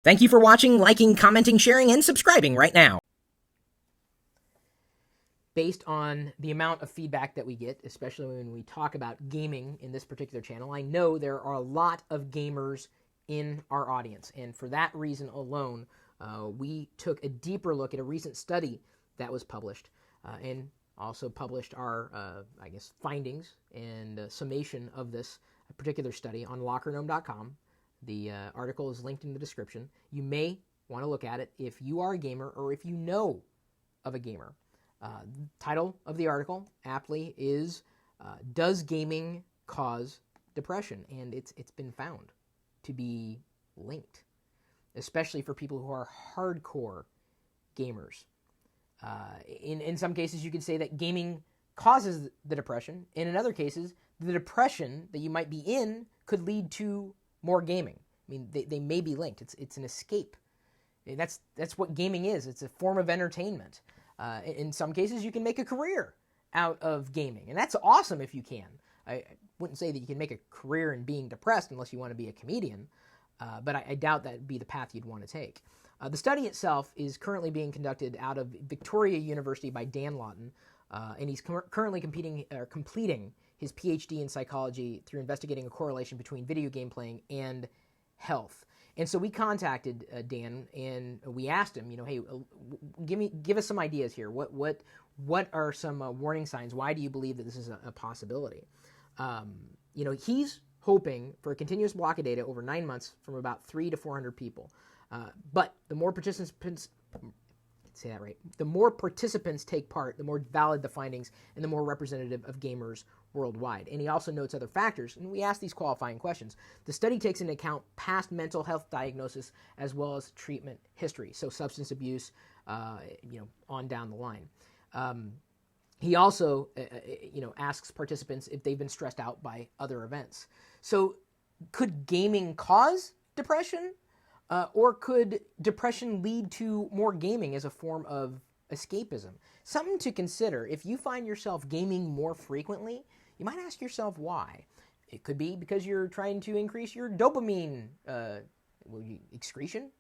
Thank you for watching, liking, commenting, sharing, and subscribing right now. Based on the amount of feedback that we get, especially when we talk about gaming in this particular channel, I know there are a lot of gamers in our audience. And for that reason alone, we took a deeper look at a recent study that was published and also published our, findings and summation of this particular study on lockergnome.com. The article is linked in the description. You may want to look at it if you are a gamer or if you know of a gamer. Title of the article, aptly, is Does Gaming Cause Depression? And it's been found to be linked, especially for people who are hardcore gamers. In some cases, you could say that gaming causes the depression. And in other cases, the depression that you might be in could lead to more gaming. I mean, they may be linked. It's an escape. That's what gaming is. It's a form of entertainment. In some cases, you can make a career out of gaming, and that's awesome if you can. I wouldn't say that you can make a career in being depressed unless you want to be a comedian, but I doubt that would be the path you'd want to take. The study itself is currently being conducted out of Victoria University by Dan Lawton, and he's currently completing his PhD in psychology through investigating a correlation between video game playing and health. And so we contacted Dan and we asked him, hey, give us some ideas here. What are some warning signs? Why do you believe that this is a possibility? He's hoping for a continuous block of data over 9 months from about 300 to 400 people. But the more participants the more participants take part, the more valid the findings and the more representative of gamers worldwide. And he also notes other factors, and we ask these qualifying questions. The study takes into account past mental health diagnosis as well as treatment history, so substance abuse, on down the line. He also, asks participants if they've been stressed out by other events. So could gaming cause depression? Or could depression lead to more gaming as a form of escapism? Something to consider. If you find yourself gaming more frequently, you might ask yourself why. It could be because you're trying to increase your dopamine excretion.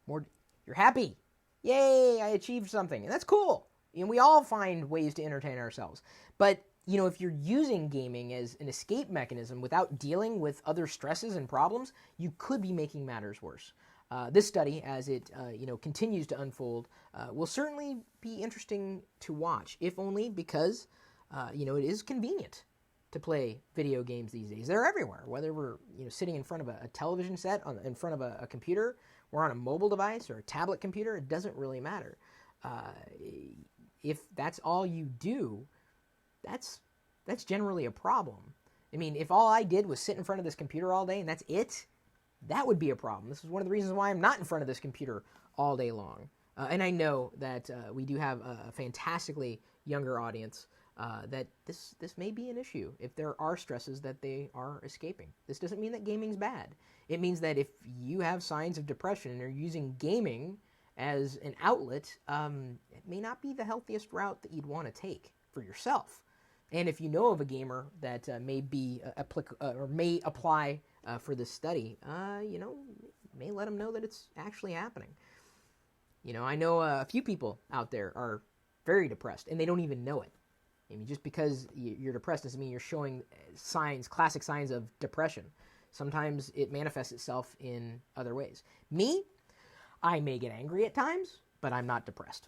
You're happy. Yay, I achieved something. And that's cool. And we all find ways to entertain ourselves. But if you're using gaming as an escape mechanism without dealing with other stresses and problems, you could be making matters worse. This study, as it continues to unfold, will certainly be interesting to watch, if only because it is convenient to play video games these days. They're everywhere, whether we're sitting in front of a television set, in front of a computer, or on a mobile device or a tablet computer. It doesn't really matter. If that's all you do, that's generally a problem. I mean, if all I did was sit in front of this computer all day and that's it, that would be a problem. This is one of the reasons why I'm not in front of this computer all day long. And I know that we do have a fantastically younger audience that this may be an issue if there are stresses that they are escaping. This doesn't mean that gaming's bad. It means that if you have signs of depression and are using gaming as an outlet, it may not be the healthiest route that you'd want to take for yourself. And if you know of a gamer that may be or may apply for this study, may let them know that it's actually happening. I know a few people out there are very depressed, and they don't even know it. I mean, just because you're depressed doesn't mean you're showing classic signs of depression. Sometimes it manifests itself in other ways. Me, I may get angry at times, but I'm not depressed.